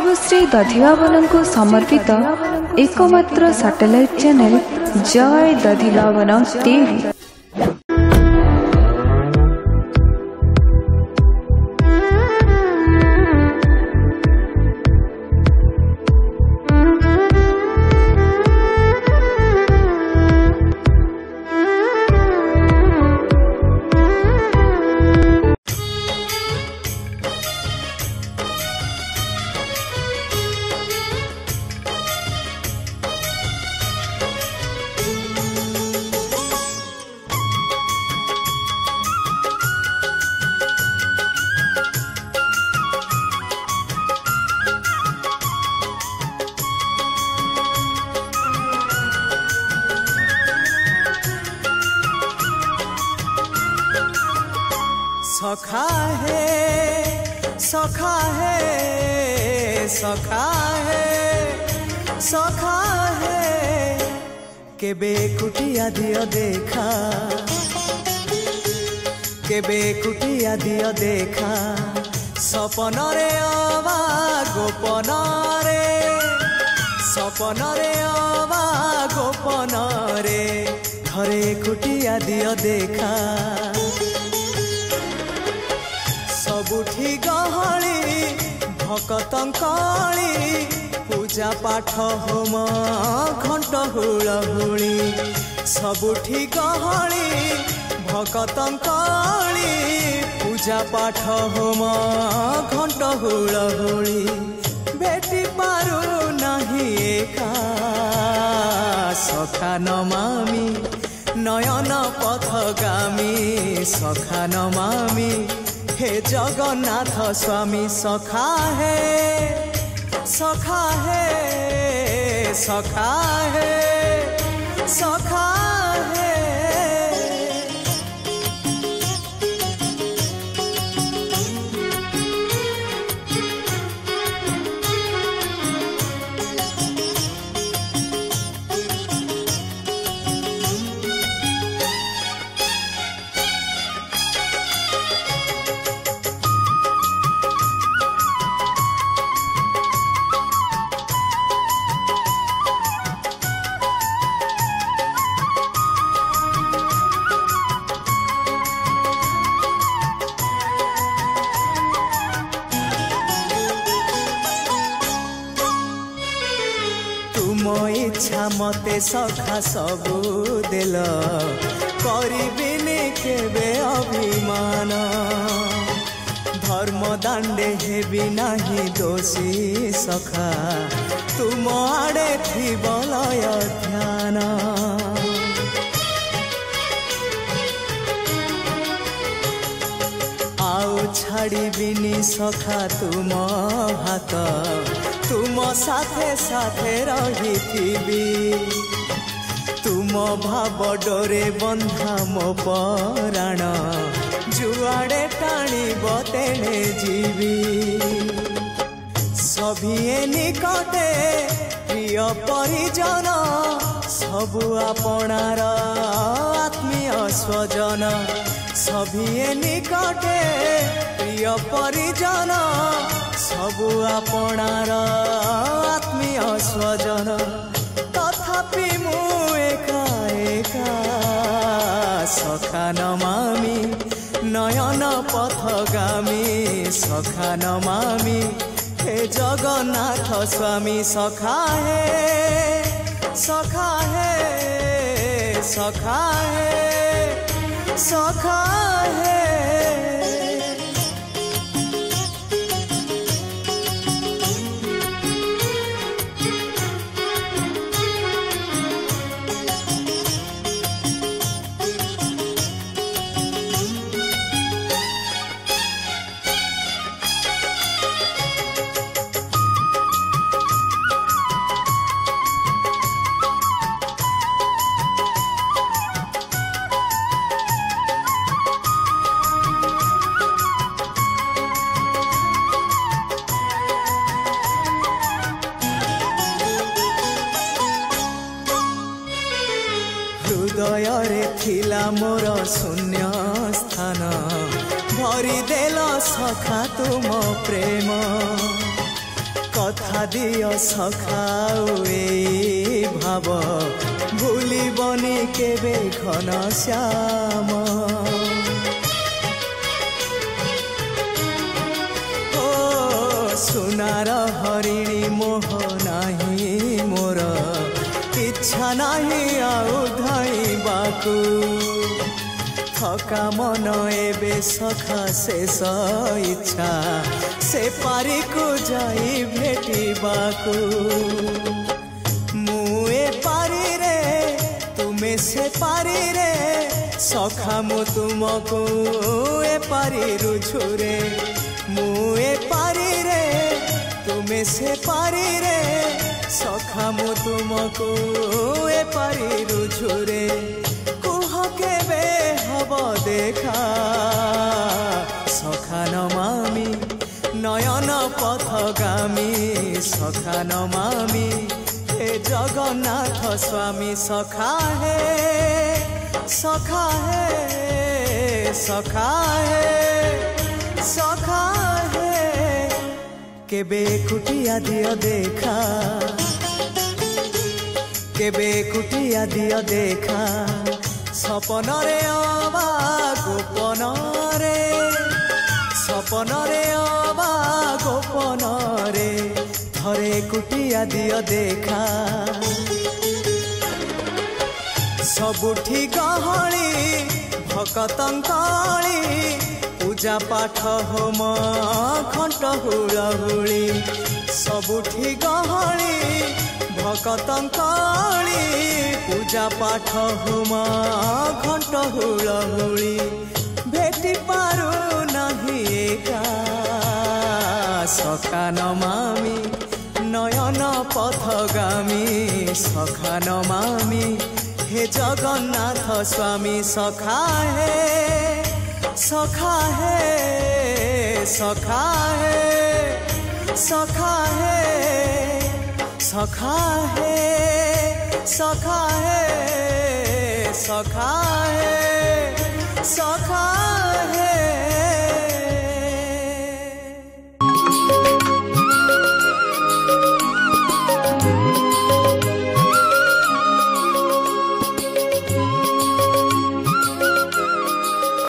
सर्वश्री दधिबाबन को समर्पित एकमात्र सैटेलाइट चैनल जय दधिबाबन टीवी। सखा है सखा है सखा है सखा है केबे कुटिया दियो देखा केबे कुटिया दियो देखा सपन रे अबा गोपन रे सपन रे अबा गोपन रे घरे कुटिया दियो देखा सबुठी गहली भकतंकली पूजा पाठ होम घंट हुलहुली सबुठी गहली भकतंकली पूजा पाठ होम घंट हुलहुली भेटी पारु नहीं एका सखा नमामि नयन पथगामी सखा नमामि हे जगन्नाथ स्वामी सखा है सखा है सखा है सखा है। इच्छा मते सखा सबू देल करिबिनी केबे अभिमान धर्म दांडे हेबी नाही दोषी सखा तुम आड़े थी बलय ध्यान आउ छाड़िबिनी सखा तुम हाथ तुम साथे साथे रही तुम भाव डोरे बंधा मो पराण जुआड़े टाणी तेणे जीवी सभिए निकटे प्रिय परिजन सबु आपणार आत्मीय स्वजन सभिए निकटे प्रिय परिजन सबु आपणार आत्मीय स्वजन तथापि मु एका एका सखा नमामि नयन पथगामी सखा नमामि हे जगन्नाथ स्वामी सखा है सखा है सखा है सखा है। हृदय थिला मोर शून्य स्थान भरी देल सखा तुम प्रेम कथा दियो सखाओ ए भाव भूलिबनी केबे घन श्याम सुनार हरिणी मोह नाही मोर इच्छा नाही आउ धाइबाकू थका मन एबे सखा शेष इच्छा से पारी को जाई भेटिबाकू मुए पारी रे तुमे से पारी रे सखा मु तुमको ए पारी रुझुरे मुए पारी रे तुमे से पारी रे सखा मु तुमको ए पारी रुझुरे कुह केबे हब देखा सखा नमामि नयन पथगामी सखा नमामि हे जगन्नाथ स्वामी सखा हे सखा हे सखा हे सखा हे केबे कुटिया दियो देखा केबे कुटिया दियो देखा सपन रे अबा गोपन रे सपन रे अबा गोपन रे थरे कुटिया दियो देखा सबुठी गहली भकतंकाली पूजा पाठ होम घंट हुलहुली सबुठी गहली भकतंकाली पूजा पाठ होम घंट हुलहुली भेटी पारु नहीं एका सखा नमामि नयन पथगामी सखा नमामि हे जगन्नाथ स्वामी सखा हे सखा हे सखा हे सखा हे सखा हे सखा हे सखा हे सखा हे